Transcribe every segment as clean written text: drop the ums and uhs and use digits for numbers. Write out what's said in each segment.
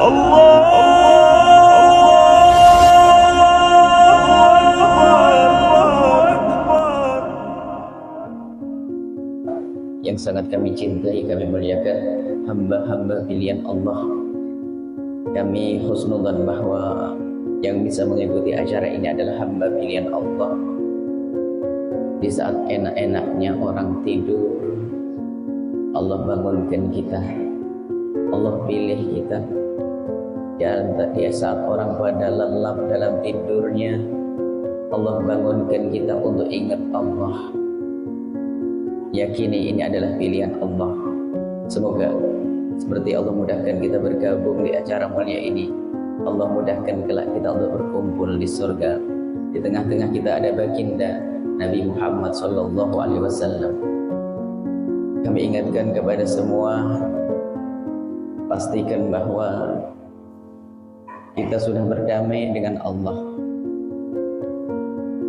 Yang sangat kami cintai, kami muliakan hamba-hamba pilihan Allah. Kami husnudzan bahwa yang bisa mengikuti acara ini adalah hamba pilihan Allah. Di saat enak-enaknya orang tidur, Allah bangunkan kita, Allah pilih kita. Dan di saat orang pada lelap dalam tidurnya, Allah bangunkan kita untuk ingat Allah. Yakini ini adalah pilihan Allah. Semoga seperti Allah mudahkan kita bergabung di acara mulia ini, Allah mudahkan kelak kita untuk berkumpul di surga. Di tengah-tengah kita ada baginda Nabi Muhammad SAW. Kami ingatkan kepada semua, pastikan bahwa kita sudah berdamai dengan Allah.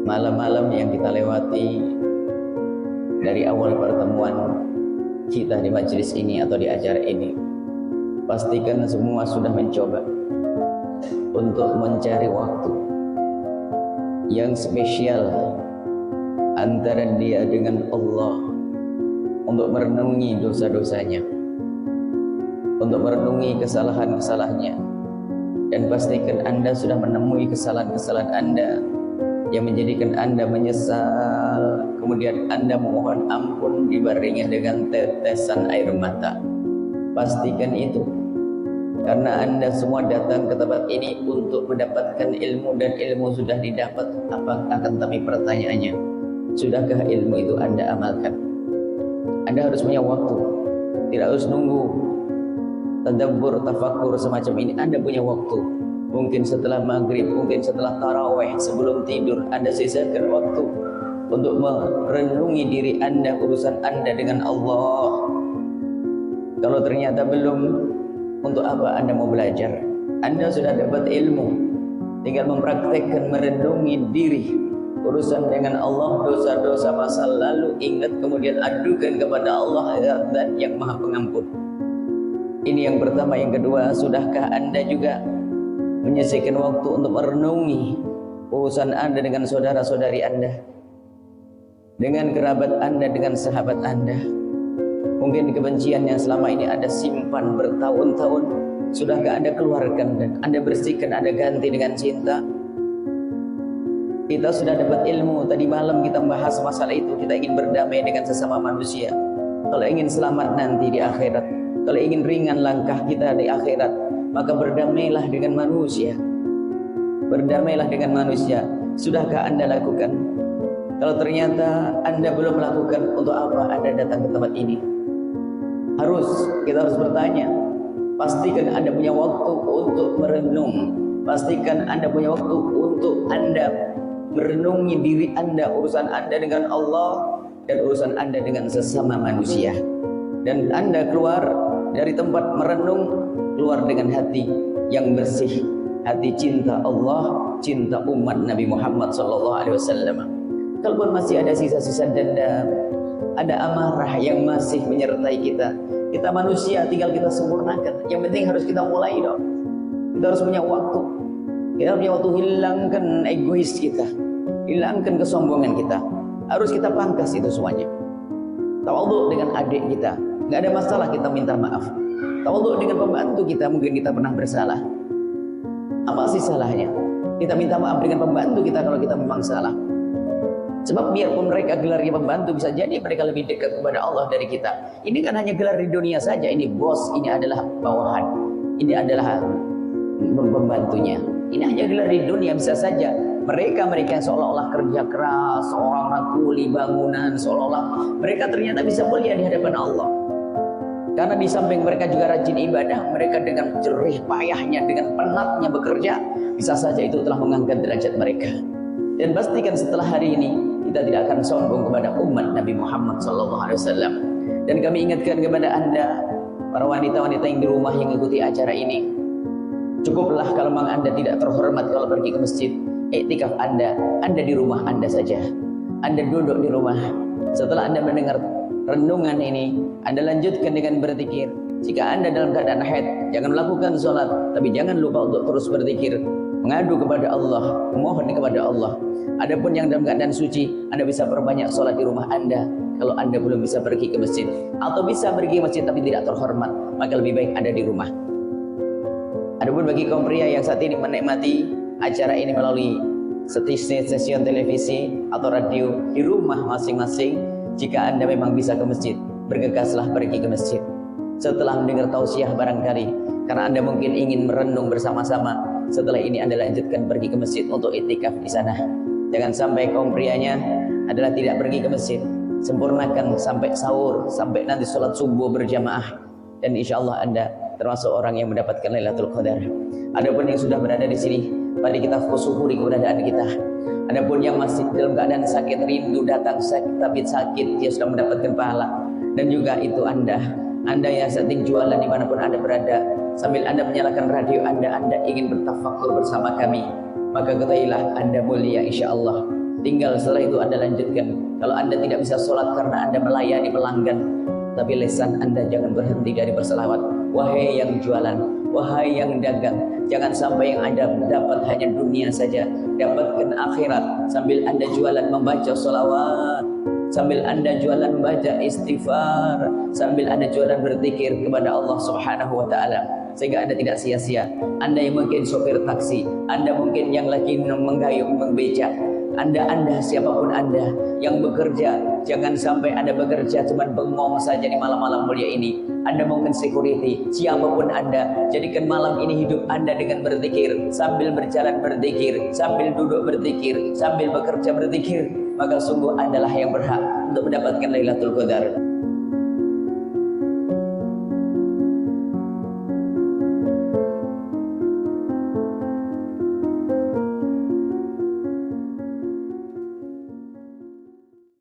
Malam-malam yang kita lewati dari awal pertemuan kita di majelis ini atau di acara ini, pastikan semua sudah mencoba untuk mencari waktu yang spesial antara dia dengan Allah, untuk merenungi dosa-dosanya, untuk merenungi kesalahan-kesalahannya. Dan pastikan Anda sudah menemui kesalahan-kesalahan Anda yang menjadikan Anda menyesal, kemudian Anda memohon ampun dibarengi dengan tetesan air mata. Pastikan itu, karena Anda semua datang ke tempat ini untuk mendapatkan ilmu, dan ilmu sudah didapat. Akan tapi pertanyaannya, sudahkah ilmu itu Anda amalkan? Anda harus punya waktu, tidak harus nunggu tadabbur, tafakur semacam ini. Anda punya waktu. Mungkin setelah maghrib, mungkin setelah tarawih, sebelum tidur, Anda sisakan waktu untuk merenungi diri Anda, urusan Anda dengan Allah. Kalau ternyata belum, untuk apa Anda mau belajar? Anda sudah dapat ilmu, tinggal mempraktekkan merenungi diri, urusan dengan Allah, dosa-dosa masa lalu ingat, kemudian adukan kepada Allah, Zat yang Maha Pengampun. Ini yang pertama. Yang kedua, sudahkah Anda juga menyisihkan waktu untuk merenungi urusan Anda dengan saudara-saudari Anda, dengan kerabat Anda, dengan sahabat Anda? Mungkin kebencian yang selama ini Anda simpan bertahun-tahun, sudahkah Anda keluarkan dan Anda bersihkan, Anda ganti dengan cinta? Kita sudah dapat ilmu, tadi malam kita membahas masalah itu. Kita ingin berdamai dengan sesama manusia. Kalau ingin selamat nanti di akhirat, kalau ingin ringan langkah kita di akhirat, maka berdamailah dengan manusia. Berdamailah dengan manusia. Sudahkah Anda lakukan? Kalau ternyata Anda belum melakukan, untuk apa Anda datang ke tempat ini? Kita harus bertanya. Pastikan Anda punya waktu untuk merenung. Pastikan Anda punya waktu untuk Anda merenungi diri Anda, urusan Anda dengan Allah, dan urusan Anda dengan sesama manusia. Dan Anda keluar dari tempat merenung, keluar dengan hati yang bersih, hati cinta Allah, cinta umat Nabi Muhammad SAW. Kalaupun masih ada sisa-sisa dendam, ada amarah yang masih menyertai kita, kita manusia, tinggal kita sempurnakan. Yang penting harus kita mulai dong. Kita harus punya waktu. Kita punya waktu, hilangkan egois kita, hilangkan kesombongan kita. Harus kita pangkas itu semuanya. Tawadhu dengan adik kita, nggak ada masalah kita minta maaf. Tawadhu dengan pembantu kita, mungkin kita pernah bersalah. Apa sih salahnya? Kita minta maaf dengan pembantu kita kalau kita memang salah. Sebab biarpun mereka gelarnya pembantu, bisa jadi mereka lebih dekat kepada Allah dari kita. Ini kan hanya gelar di dunia saja. Ini bos, ini adalah bawahan, ini adalah pembantunya. Ini hanya gelar di dunia. Bisa saja mereka yang seolah-olah kerja keras, seorang kuli bangunan, seolah-olah mereka ternyata bisa mulia di hadapan Allah. Karena di samping mereka juga rajin ibadah, mereka dengan jerih payahnya, dengan penatnya bekerja, bisa saja itu telah mengangkat derajat mereka. Dan pastikan setelah hari ini, kita tidak akan sombong kepada umat Nabi Muhammad SAW. Dan kami ingatkan kepada Anda, para wanita-wanita yang di rumah yang mengikuti acara ini, cukuplah kalau memang Anda tidak terhormat kalau pergi ke masjid. Iktikaf Anda di rumah Anda saja. Anda duduk di rumah. Setelah Anda mendengar renungan ini Anda lanjutkan dengan berzikir. Jika Anda dalam keadaan haid, jangan melakukan sholat, tapi jangan lupa untuk terus berzikir, mengadu kepada Allah, memohon kepada Allah. Adapun yang dalam keadaan suci, Anda bisa perbanyak sholat di rumah Anda. Kalau Anda belum bisa pergi ke masjid, atau bisa pergi ke masjid tapi tidak terhormat, maka lebih baik Anda di rumah. Adapun bagi kaum pria yang saat ini menikmati acara ini melalui stasiun televisi atau radio di rumah masing-masing, jika Anda memang bisa ke masjid, bergegaslah pergi ke masjid. Setelah mendengar tausiah barangkali, karena Anda mungkin ingin merenung bersama-sama, setelah ini Anda lanjutkan pergi ke masjid untuk iktikaf di sana. Jangan sampai kaum prianya adalah tidak pergi ke masjid. Sempurnakan sampai sahur, sampai nanti sholat subuh berjamaah, dan insya Allah Anda termasuk orang yang mendapatkan Lailatul Qadar. Adapun yang sudah berada di sini, mari kita syukuri keberadaan kita. Adapun yang masih dalam keadaan sakit, rindu datang sakit, tapi sakit dia sudah mendapatkan pahala. Dan juga itu Anda yang sedang jualan dimanapun Anda berada, sambil Anda menyalakan radio Anda ingin bertafakur bersama kami, maka ketahuilah Anda mulia insya Allah. Tinggal setelah itu Anda lanjutkan. Kalau Anda tidak bisa sholat karena Anda melayani pelanggan, tapi lisan Anda jangan berhenti dari berselawat. Wahai yang jualan, wahai yang dagang, jangan sampai yang Anda dapat hanya dunia saja, dapatkan akhirat. Sambil Anda jualan membaca sholawat, sambil Anda jualan membaca istighfar, sambil Anda jualan berzikir kepada Allah Subhanahu wa taala, sehingga Anda tidak sia-sia. Anda yang mungkin sopir taksi, Anda mungkin yang lagi menggayung membeca, Anda siapapun Anda yang bekerja, jangan sampai Anda bekerja cuma bengong saja di malam-malam mulia ini. Anda mungkin security, siapapun Anda, jadikan malam ini hidup Anda dengan berzikir, sambil berjalan berzikir, sambil duduk berzikir, sambil bekerja berzikir, maka sungguh Anda lah yang berhak untuk mendapatkan Lailatul Qadar.